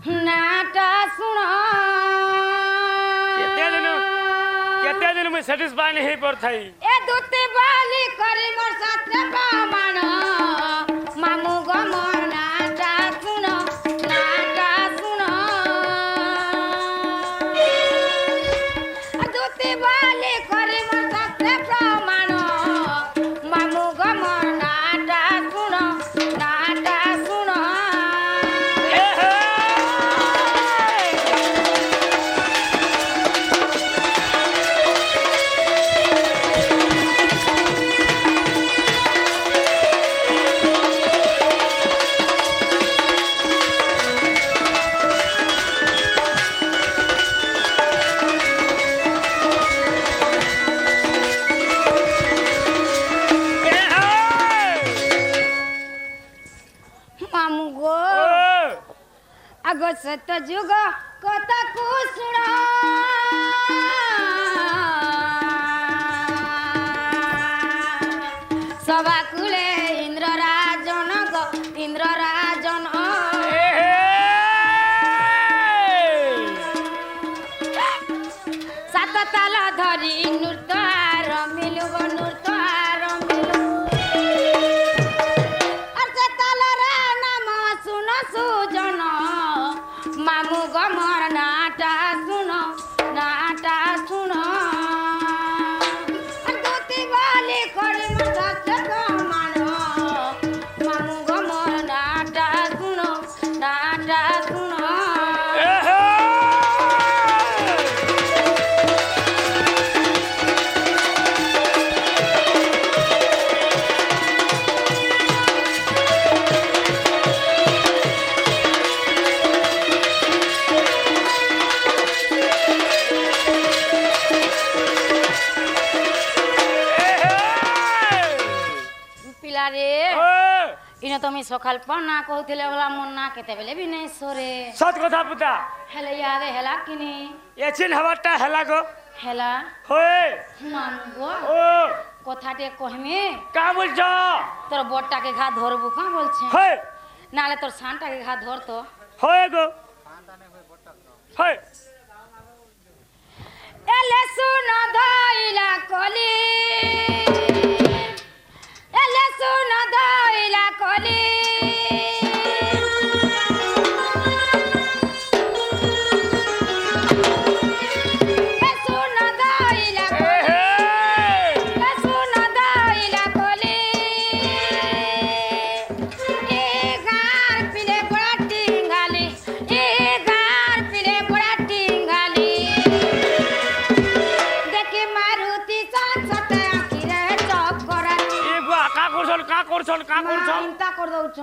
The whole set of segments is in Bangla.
नाटा सुन केते दिन में सैटिस्फाई नहीं पर थई ए दुते बाली करी मोर साथे बामण मामू गो मोर नाटा सुन दुते बाली करी मोर साथे बामण मामू गो मोर नाटा सुन आगो सत जुग कथा को सुना सभा कुले इंद्र राजन सात ताल धरी नृत्य मिलुग सुजन मामू गमर नाटा सुन दुती बाली करी मत मान मामू गमर नाटा सुन इने तो मी सकाल पना कहथिले वाला मन ना केते बेले भी नहीं सोरे सत कथा पुता हेले याद हेला किनी एचिन हवाटा हेला गो हेला होय मामू गो ओ কথাটে কহমে का बोलछ তোর বটটাকে ঘা ধরবু কা বলছে होय নালে তোর সানটাকে ঘা ধরতো होय गो होय এলে শুন দইলা কলি এলে শুন দইলা কলি চিন্তা কর দউছ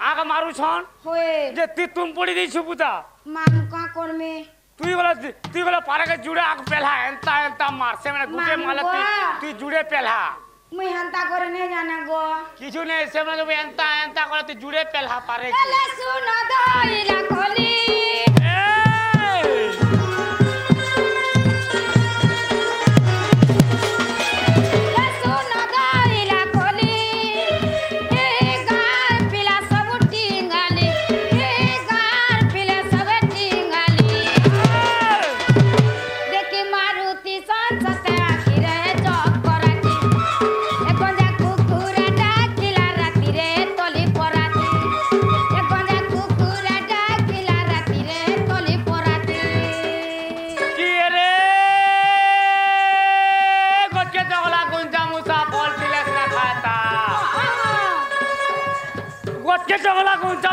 आगा मारू छन होए जे ती तुम पड़ी दी छुपुता मान का करमे तुई वाला पारे के जुड़े आग पेला एंता मार से मैंने गुटे माला ती जुड़े पेला मुई हंता करे नहीं जाने गो किछु नहीं से मैंने एंता करे ती जुड़े पेला पारे एले सुन दइला कली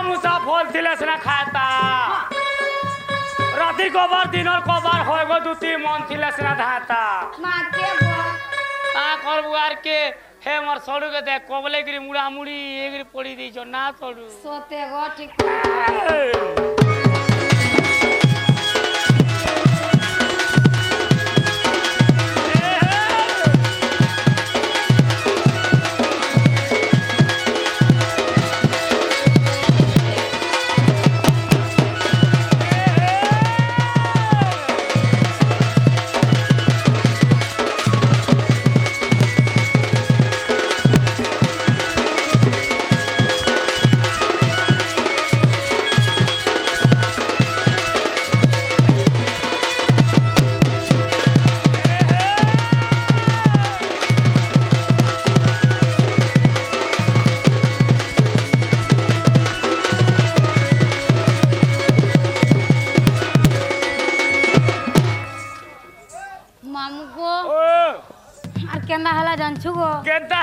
मुसा फल थिले से ना खाता राती कबार दिन और कबार होय गो दुती मन थिले से ना धाता माके गो आ करबु आर के हे मोर सडु के दे कोबले गिरी मुड़ा मुड़ी एगिरी पड़ी दी जो ना सडु सोते गो ठीक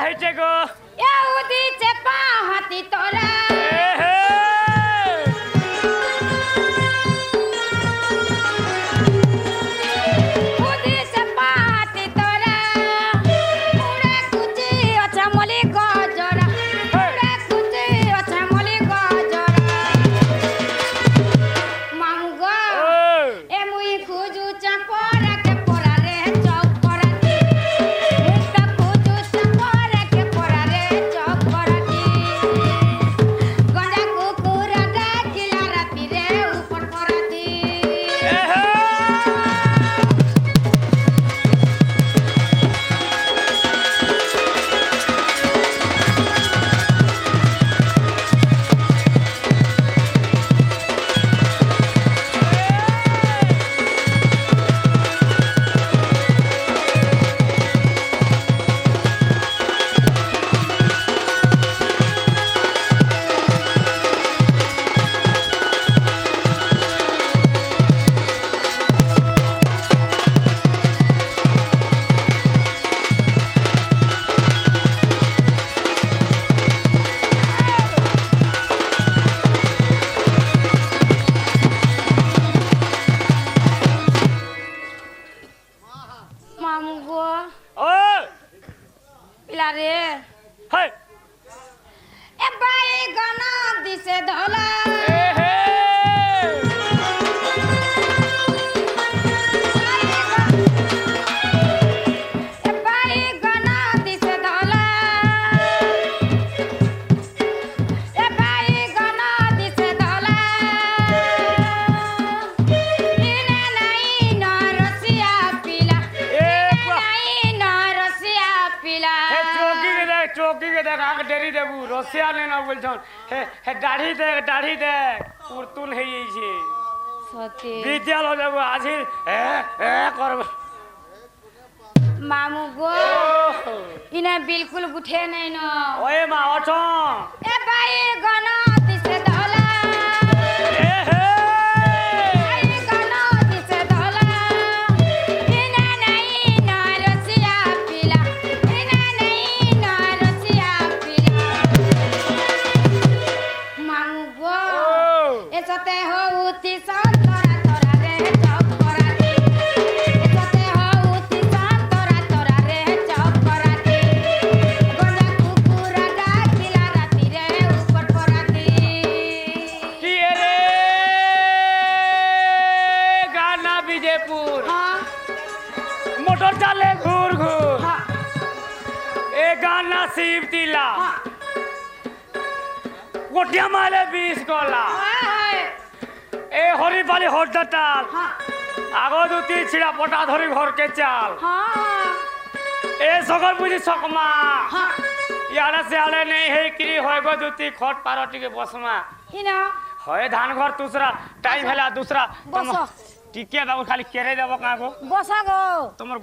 হইছে গো এ উদিছে পাহাতি তোরা এ হে উদিছে পাহাতি তোরা উড়ে কুচি অছা মলি গজরা উড়ে কুচি অছা মলি গজরা মামু গো এ মুই খুজু চাপরা কে পরা রে চক পরাতি মুক্তা খুজু চাপরা কে পরা রে চক পরাতি গঞ্জা কুকুরা ডাকিলা রাতি রে উপর পরাতি এ হে মামু গো ও পিলা রে হাই এ বাই গানা দিছে ধলা এ হে এ বাই গানা দিছে ধলা এ বাই গানা দিছে ধলা ইনে নাই না রসিয়া পিলা এ বাহ নাই না রসিয়া পিলা হে চৌকি কে দেখ আগে ডেরি দেবু রসিয়া নে না বলছন হে দাড়ি দেখ পুরতুন হইছে সত্যি বিদ্যালয় যাব আজি এ করব মামু গো ও ইনে বিলকুল গুঠে নাই ন ওয়ে মা অছ এ বাই গানা দিছে ধলা এ হে বাই গানা দিছে ধলা ইনে নাই না রসিয়া পিলা ইনে নাই না রসিয়া পিলা মামু গো ও এসতে হউতি সন্তরা তোরা রে চক পরাতি এসতে হউতি সন্তরা তোরা রে চক পরাতি গঞ্জা কুকুরা ডাকিলা রাতি রে উপর পরাতি কি রে গানা বিজেপুর হ্যাঁ মোটর চালে ঘুর ঘুর হ্যাঁ এ গানা শিব দিলা হ্যাঁ গোটিয়া মালে 20 গলা হ্যাঁ এ হরি বালি হরদাতাল হ্যাঁ আগো দুটি ছিড়া পটা ধরি ঘরকে চাল হ্যাঁ এ সকল বুঝি সকমা হ্যাঁ ইয়ালে সিয়ালে নেই হে কিরি হয় গো দুটি খট পার টিকে বসমা হিনা হয় ধান ঘর दूसरा টাইম হেলা दूसरा বস। টিকে দাও খালি কেরে দেব কাগো বসা গো তোমার